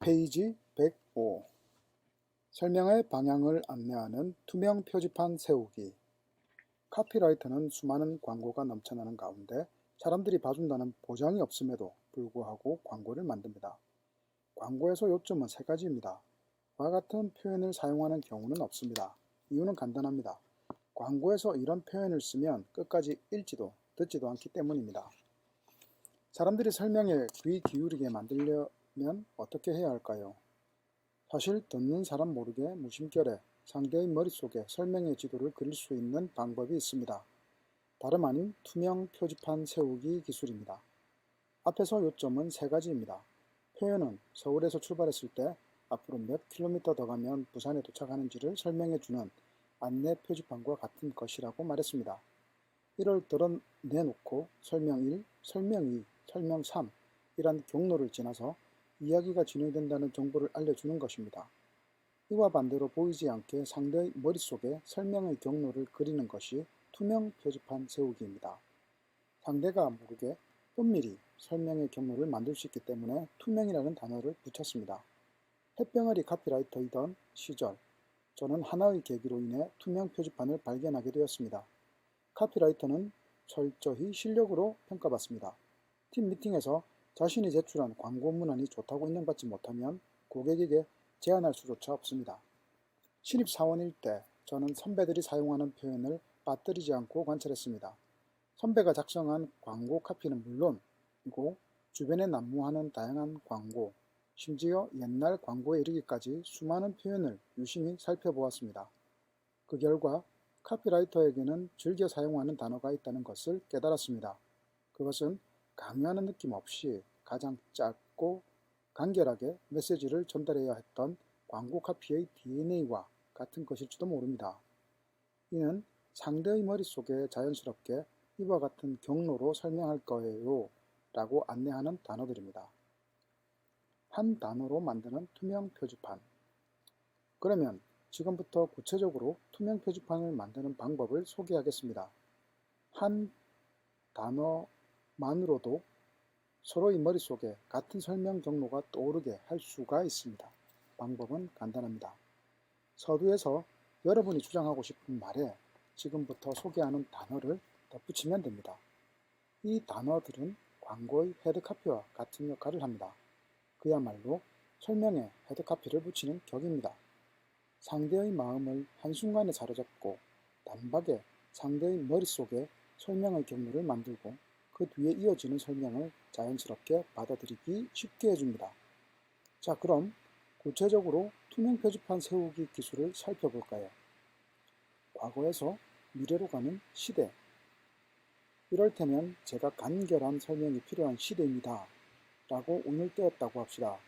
페이지 105 설명의 방향을 안내하는 투명 표지판 세우기. 카피라이터는 수많은 광고가 넘쳐나는 가운데 사람들이 봐준다는 보장이 없음에도 불구하고 광고를 만듭니다. 광고에서 요점은 세 가지입니다. 와 같은 표현을 사용하는 경우는 없습니다. 이유는 간단합니다. 광고에서 이런 표현을 쓰면 끝까지 읽지도 듣지도 않기 때문입니다. 사람들이 설명에 귀 기울이게 만들려면 어떻게 해야 할까요? 사실 듣는 사람 모르게 무심결에 상대의 머릿속에 설명의 지도를 그릴 수 있는 방법이 있습니다. 다름 아닌 투명 표지판 세우기 기술입니다. 앞에서 요점은 세 가지입니다. 표현은 서울에서 출발했을 때 앞으로 몇 킬로미터 더 가면 부산에 도착하는지를 설명해주는 안내 표지판과 같은 것이라고 말했습니다. 이를 드러내놓고 설명 1, 설명 2, 설명 3 이란 경로를 지나서 이야기가 진행된다는 정보를 알려주는 것입니다. 이와 반대로 보이지 않게 상대의 머릿속에 설명의 경로를 그리는 것이 투명 표지판 세우기입니다. 상대가 모르게 은밀히 설명의 경로를 만들 수 있기 때문에 투명이라는 단어를 붙였습니다. 햇병아리 카피라이터이던 시절, 저는 하나의 계기로 인해 투명 표지판을 발견하게 되었습니다. 카피라이터는 철저히 실력으로 평가받습니다. 팀 미팅에서 자신이 제출한 광고 문안이 좋다고 인정받지 못하면 고객에게 제안할 수조차 없습니다. 신입사원일 때 저는 선배들이 사용하는 표현을 빠뜨리지 않고 관찰했습니다. 선배가 작성한 광고 카피는 물론이고 주변에 난무하는 다양한 광고, 심지어 옛날 광고에 이르기까지 수많은 표현을 유심히 살펴보았습니다. 그 결과 카피라이터에게는 즐겨 사용하는 단어가 있다는 것을 깨달았습니다. 그것은 강요하는 느낌 없이 가장 짧고 간결하게 메시지를 전달해야 했던 광고 카피의 DNA와 같은 것일지도 모릅니다. 이는 상대의 머릿속에 자연스럽게 이와 같은 경로로 설명할 거예요 라고 안내하는 단어들입니다. 한 단어로 만드는 투명 표지판. 그러면 지금부터 구체적으로 투명 표지판을 만드는 방법을 소개하겠습니다. 한 단어만으로도 서로의 머릿속에 같은 설명 경로가 떠오르게 할 수가 있습니다. 방법은 간단합니다. 서두에서 여러분이 주장하고 싶은 말에 지금부터 소개하는 단어를 덧붙이면 됩니다. 이 단어들은 광고의 헤드카피와 같은 역할을 합니다. 그야말로 설명에 헤드카피를 붙이는 격입니다. 상대의 마음을 한순간에 사로잡고 단박에 상대의 머릿속에 설명의 경로를 만들고 그 뒤에 이어지는 설명을 자연스럽게 받아들이기 쉽게 해줍니다. 자, 그럼 구체적으로 투명 표지판 세우기 기술을 살펴볼까요? 과거에서 미래로 가는 시대. 이럴테면 제가 간결한 설명이 필요한 시대입니다. 라고 운을 떼었다고 합시다.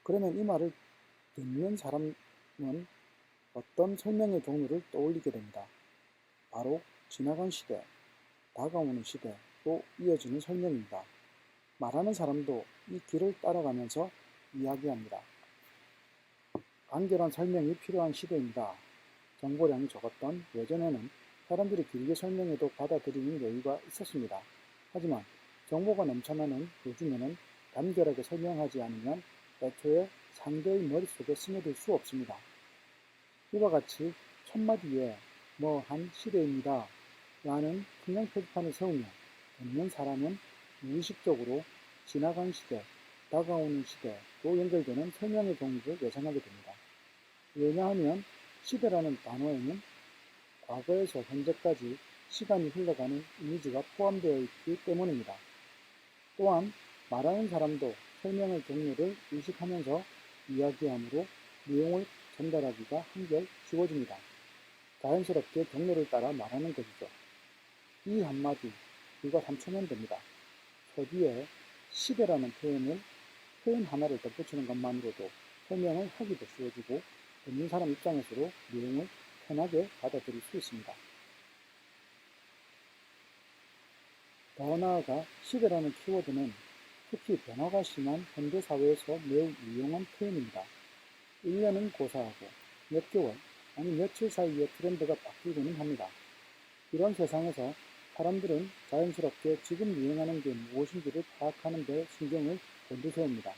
그러면 이 말을 듣는 사람은 어떤 설명의 경로를 떠올리게 됩니다. 바로 지나간 시대, 다가오는 시대로 이어지는 설명입니다. 말하는 사람도 이 길을 따라가면서 이야기합니다. 간결한 설명이 필요한 시대입니다. 정보량이 적었던 예전에는 사람들이 길게 설명해도 받아들이는 여유가 있었습니다. 하지만 정보가 넘쳐나는 요즘에는 간결하게 설명하지 않으면 애초에 상대의 머릿속에 스며들 수 없습니다. 이와 같이 첫마디에 뭐 한 시대입니다 라는 투명 표지판을 세우면 듣는 사람은 무의식적으로 지나간 시대, 다가오는 시대로 연결되는 설명의 경로를 예상하게 됩니다. 왜냐하면 시대라는 단어에는 과거에서 현재까지 시간이 흘러가는 이미지가 포함되어 있기 때문입니다. 또한 말하는 사람도 설명의 경로를 의식하면서 이야기함으로 내용을 전달하기가 한결 쉬워집니다. 자연스럽게 경로를 따라 말하는 것이죠. 이 한마디, 이거 3초면 됩니다. 서두에 시대라는 표현 하나를 덧붙이는 것만으로도 설명을 하기도 쉬워지고 듣는 사람 입장에서도 내용을 편하게 받아들일 수 있습니다. 더 나아가 시대라는 키워드는 특히 변화가 심한 현대사회에서 매우 유용한 표현입니다. 1년은 고사하고 몇 개월, 아니 며칠 사이에 트렌드가 바뀌고는 합니다. 이런 세상에서 사람들은 자연스럽게 지금 유행하는 게 무엇인지를 파악하는 데 신경을 곤두세웁니다.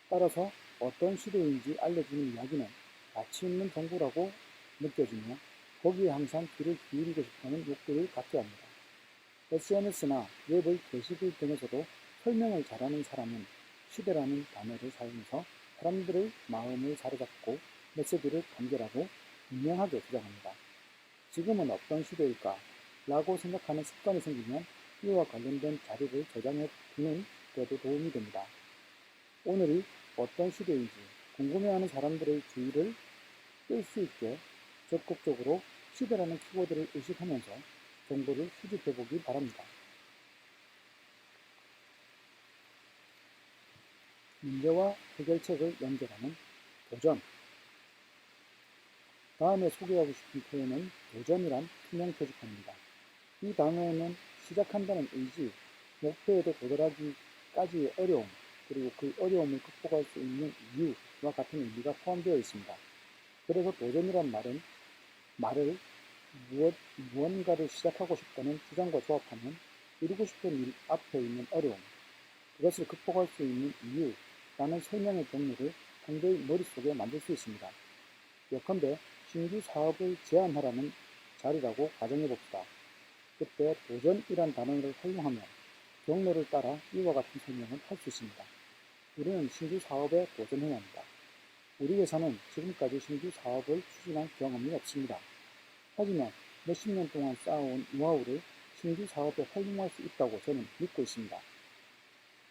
따라서 어떤 시대인지 알려주는 이야기는 가치 있는 정보라고 느껴지며 거기에 항상 귀를 기울이고 싶어하는 욕구를 갖게 합니다. SNS나 웹의 게시글 등에서도 설명을 잘하는 사람은 시대라는 단어를 사용해서 사람들의 마음을 사로잡고 메시지를 간결하고 분명하게 주장합니다. 지금은 어떤 시대일까? 라고 생각하는 습관이 생기면 이와 관련된 자료를 저장해 두는 데도 도움이 됩니다. 오늘이 어떤 시대인지 궁금해하는 사람들의 주의를 끌 수 있게 적극적으로 시대라는 키워드를 의식하면서 정보를 수집해 보기 바랍니다. 문제와 해결책을 연결하는 도전. 다음에 소개하고 싶은 표현은 도전이란 투명 표지판입니다. 이 단어에는 시작한다는 의지, 목표에도 도달하기까지의 어려움, 그리고 그 어려움을 극복할 수 있는 이유와 같은 의미가 포함되어 있습니다. 그래서 도전이란 말을 무언가를 시작하고 싶다는 주장과 조합하면 이루고 싶은 일 앞에 있는 어려움, 그것을 극복할 수 있는 이유라는 설명의 경로를 상대의 머릿속에 만들 수 있습니다. 예컨대 신규 사업을 제안하라는 자리라고 가정해봅시다. 그때 도전이란 단어를 활용하면 경로를 따라 이와 같은 설명을 할 수 있습니다. 우리는 신규 사업에 도전해야 합니다. 우리 회사는 지금까지 신규 사업을 추진한 경험이 없습니다. 하지만 몇십 년 동안 쌓아온 노하우를 신규 사업에 활용할 수 있다고 저는 믿고 있습니다.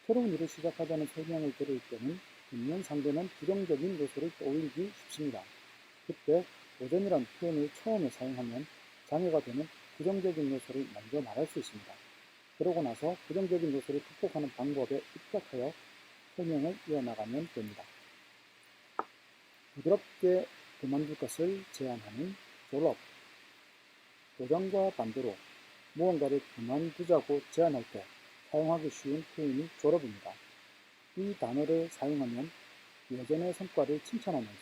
새로운 일을 시작하자는 설명을 들을 때는 분명 상대는 부정적인 요소를 떠올리기 쉽습니다. 그때 도전이란 표현을 처음에 사용하면 장애가 되는 부정적인 요소를 먼저 말할 수 있습니다. 그러고 나서 부정적인 요소를 극복하는 방법에 입각하여 설명을 이어나가면 됩니다. 부드럽게 그만둘 것을 제안하는 졸업. 도전과 반대로 무언가를 그만두자고 제안할 때 사용하기 쉬운 표현이 졸업입니다. 이 단어를 사용하면 예전의 성과를 칭찬하면서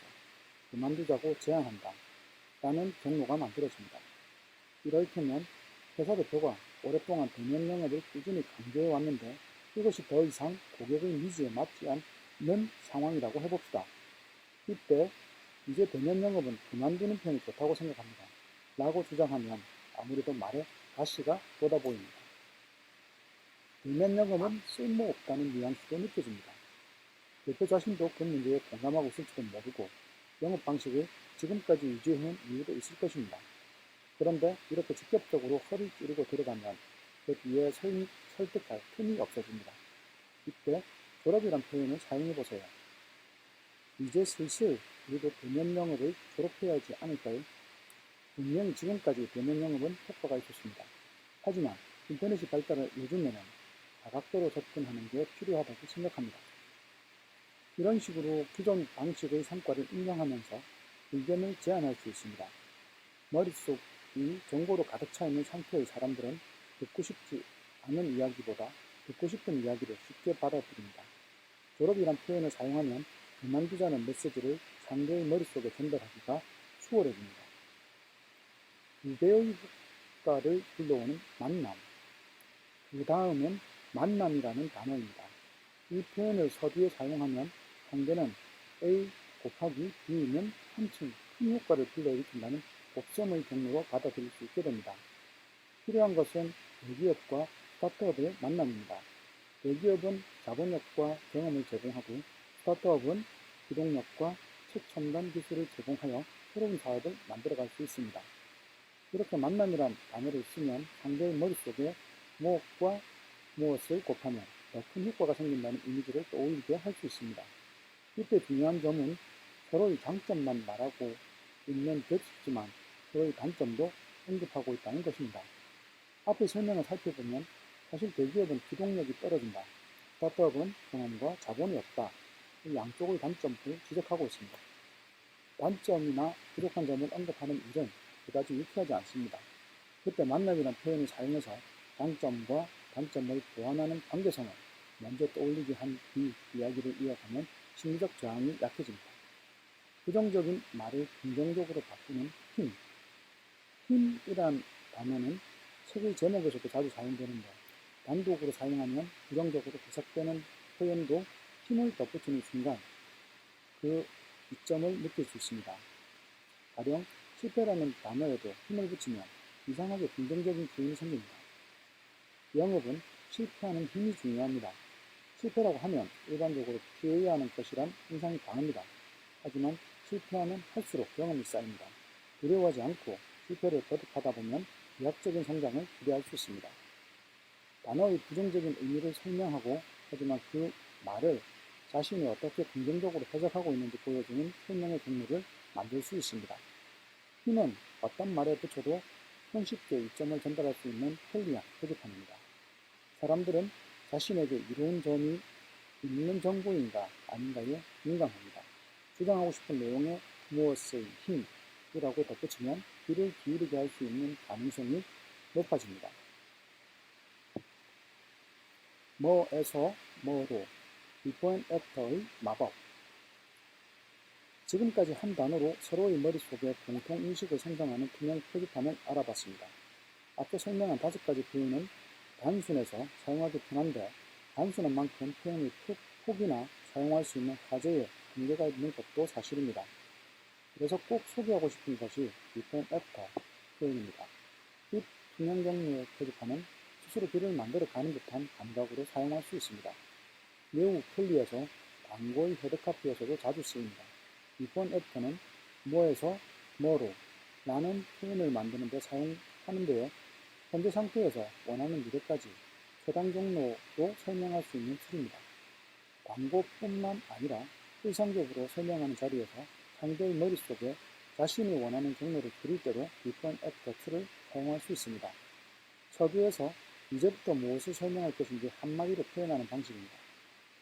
그만두자고 제안한다 라는 경로가 만들어집니다. 이를테면 회사 대표가 오랫동안 대면 영업을 꾸준히 강조해 왔는데 이것이 더 이상 고객의 니즈에 맞지 않는 상황이라고 해봅시다. 이때 이제 대면 영업은 그만두는 편이 좋다고 생각합니다. 라고 주장하면 아무래도 말에 가시가 돋아 보입니다. 대면 영업은 쓸모없다는 뉘앙스도 느껴집니다. 대표 자신도 그 문제에 공감하고 있을지도 모르고 영업 방식을 지금까지 유지해온 이유도 있을 것입니다. 그런데 이렇게 직접적으로 허를 찌르고 들어가면 그 뒤에 설득할 틈이 없어집니다. 이때 졸업이란 표현을 사용해보세요. 이제 슬슬 우리도 대면 영업을 졸업해야 하지 않을까요? 분명히 지금까지 대면 영업은 효과가 있었습니다. 하지만 인터넷이 발달한 요즘에는 다각도로 접근하는 게 필요하다고 생각합니다. 이런 식으로 기존 방식의 성과를 인정하면서 의견을 제안할 수 있습니다. 머릿속이 정보로 가득 차 있는 상태의 사람들은 듣고 싶지 않은 이야기보다 듣고 싶은 이야기를 쉽게 받아들입니다. 졸업이란 표현을 사용하면 그만두자는 메시지를 상대의 머릿속에 전달하기가 수월해집니다. 두 배의 효과를 불러오는 만남. 그 다음은 만남이라는 단어입니다. 이 표현을 서두에 사용하면 상대는 A 곱하기 B는 한층 큰 효과를 불러일으킨다는 곱셈의 경로로 받아들일 수 있게 됩니다. 필요한 것은 대기업과 스타트업의 만남입니다. 대기업은 자본력과 경험을 제공하고 스타트업은 기동력과 최첨단 기술을 제공하여 새로운 사업을 만들어갈 수 있습니다. 이렇게 만남이란 단어를 쓰면 상대의 머릿속에 무엇과 무엇을 곱하면 더 큰 효과가 생긴다는 이미지를 떠올리게 할 수 있습니다. 이때 중요한 점은 서로의 장점만 말하고 있는 듯 싶지만 서로의 단점도 언급하고 있다는 것입니다. 앞의 설명을 살펴보면 사실 대기업은 기동력이 떨어진다. 스타트업은 경험과 자본이 없다. 이 양쪽의 단점을 지적하고 있습니다. 단점이나 부족한 점을 언급하는 일은 그다지 유쾌하지 않습니다. 그때 만남이란 표현을 사용해서 장점과 단점을 보완하는 관계성을 먼저 떠올리게 한 뒤 이야기를 이어가면 심리적 저항이 약해집니다. 부정적인 말을 긍정적으로 바꾸는 힘. 힘이란 단어는 책의 제목에서도 자주 사용되는데 단독으로 사용하면 부정적으로 해석되는 표현도 힘을 덧붙이는 순간 그 이점을 느낄 수 있습니다. 가령 실패라는 단어에도 힘을 붙이면 이상하게 긍정적인 기운이 생깁니다. 영업은 실패하는 힘이 중요합니다. 실패라고 하면 일반적으로 피해야 하는 것이란 인상이 강합니다. 하지만 실패하면 할수록 경험이 쌓입니다. 두려워하지 않고 실패를 거듭하다 보면 비약적인 성장을 기대할 수 있습니다. 단어의 부정적인 의미를 설명하고 하지만 그 말을 자신이 어떻게 긍정적으로 해석하고 있는지 보여주는 설명의 경로를 만들 수 있습니다. 힘은 어떤 말에 붙여도 손쉽게 이점을 전달할 수 있는 편리한 표지판입니다. 사람들은 자신에게 이로운 점이 있는 정보인가 아닌가에 민감합니다. 주장하고 싶은 내용에 무엇의 힘이라고 덧붙이면 귀를 기울이게 할 수 있는 가능성이 높아집니다. 뭐에서 뭐로 before and after의 마법. 지금까지 한 단어로 서로의 머릿속에 공통인식을 생성하는 투명 표지판을 알아봤습니다. 앞서 설명한 5가지 표현은 단순해서 사용하기 편한데 단순한 만큼 표현의 폭이나 사용할 수 있는 화제에 한계가 있는 것도 사실입니다. 그래서 꼭 소개하고 싶은 것이 before and after 표현입니다. 이 투명 종류의 표지판은 스스로 길을 만들어 가는 듯한 감각으로 사용할 수 있습니다. 매우 편리해서 광고의 헤드카피에서도 자주 쓰입니다. before and after는 뭐에서 뭐로 라는 표현을 만드는 데 사용하는 데에 현재 상태에서 원하는 미래까지 해당 경로로 설명할 수 있는 툴입니다. 광고뿐만 아니라 일상적으로 설명하는 자리에서 상대의 머릿속에 자신이 원하는 경로를 그릴 때도 before and after 툴을 사용할 수 있습니다. 서두에서 이제부터 무엇을 설명할 것인지 한마디로 표현하는 방식입니다.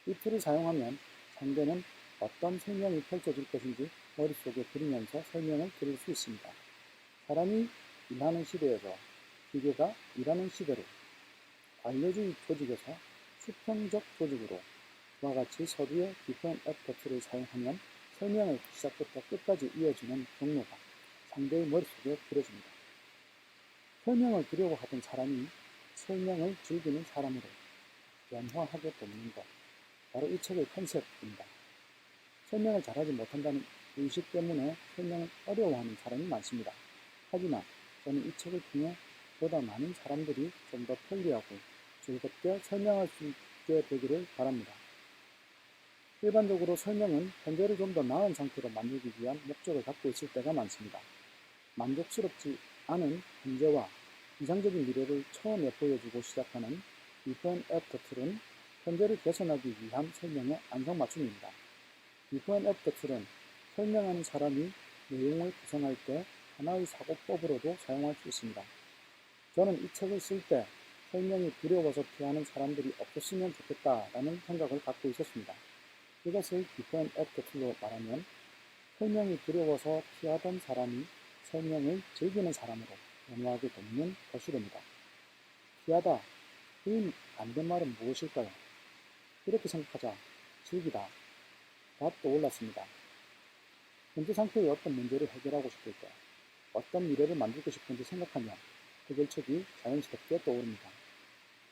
이 툴을 사용하면 상대는 어떤 설명이 펼쳐질 것인지 머릿속에 그리면서 설명을 들을 수 있습니다. 사람이 일하는 시대에서 기계가 일하는 시대로 관료주의 조직에서 수평적 조직으로 와 같이 서두에 before and after 툴을 사용하면 설명의 시작부터 끝까지 이어지는 경로가 상대의 머릿속에 그려집니다. 설명을 들으려고 하던 사람이 설명을 즐기는 사람으로 변화하게 돕는 것. 바로 이 책의 컨셉입니다. 설명을 잘하지 못한다는 의식 때문에 설명을 어려워하는 사람이 많습니다. 하지만 저는 이 책을 통해 보다 많은 사람들이 좀 더 편리하고 즐겁게 설명할 수 있게 되기를 바랍니다. 일반적으로 설명은 현재를 좀 더 나은 상태로 만들기 위한 목적을 갖고 있을 때가 많습니다. 만족스럽지 않은 현재와 이상적인 미래를 처음에 보여주고 시작하는 before and after 툴은 현재를 개선하기 위한 설명의 안성맞춤입니다. before and after 툴은 설명하는 사람이 내용을 구성할 때 하나의 사고법으로도 사용할 수 있습니다. 저는 이 책을 쓸 때 설명이 두려워서 피하는 사람들이 없었으면 좋겠다라는 생각을 갖고 있었습니다. 이것을 before and after 툴로 말하면 설명이 두려워서 피하던 사람이 설명을 즐기는 사람으로 변화하게 돕는 것이됩니다. 피하다, 이 반대말은 무엇일까요? 이렇게 생각하자, 즐기다. 가 떠올랐습니다. 현재 상태의 어떤 문제를 해결하고 싶을 때, 어떤 미래를 만들고 싶은지 생각하면 해결책이 자연스럽게 떠오릅니다.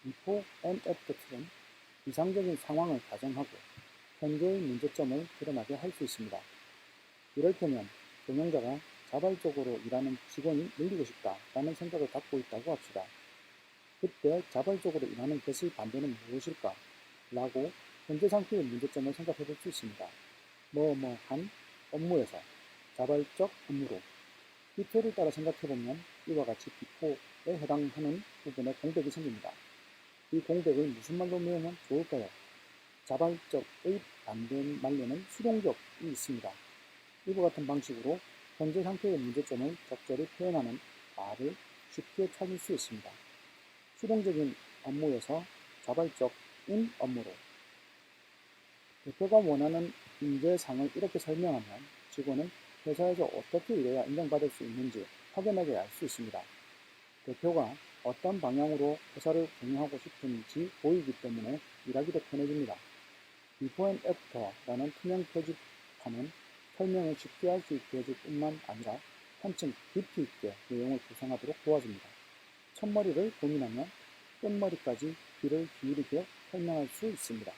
before and after 툴은 이상적인 상황을 가정하고 현재의 문제점을 드러나게 할 수 있습니다. 이를테면 경영자가 자발적으로 일하는 직원이 늘리고 싶다라는 생각을 갖고 있다고 합시다. 그때 자발적으로 일하는 것의 반대는 무엇일까? 라고 현재 상태의 문제점을 생각해 볼 수 있습니다. 뭐뭐한 업무에서 자발적 업무로 이 표를 따라 생각해 보면 이와 같이 비포에 해당하는 부분에 공백이 생깁니다. 이 공백을 무슨 말로 메우면 좋을까요? 자발적의 반대말로는 수동적이 있습니다. 이와 같은 방식으로 현재 상태의 문제점을 적절히 표현하는 말을 쉽게 찾을 수 있습니다. 수동적인 업무에서 자발적인 업무로 대표가 원하는 인재상을 이렇게 설명하면 직원은 회사에서 어떻게 일해야 인정받을 수 있는지 확연하게 알 수 있습니다. 대표가 어떤 방향으로 회사를 경영하고 싶은지 보이기 때문에 일하기도 편해집니다. before and after라는 투명 표지판은 설명을 쉽게 할 수 있게 해줄 뿐만 아니라 한층 깊이 있게 내용을 구성하도록 도와줍니다. 첫머리를 고민하면 끝머리까지 귀를 기울이게 설명할 수 있습니다.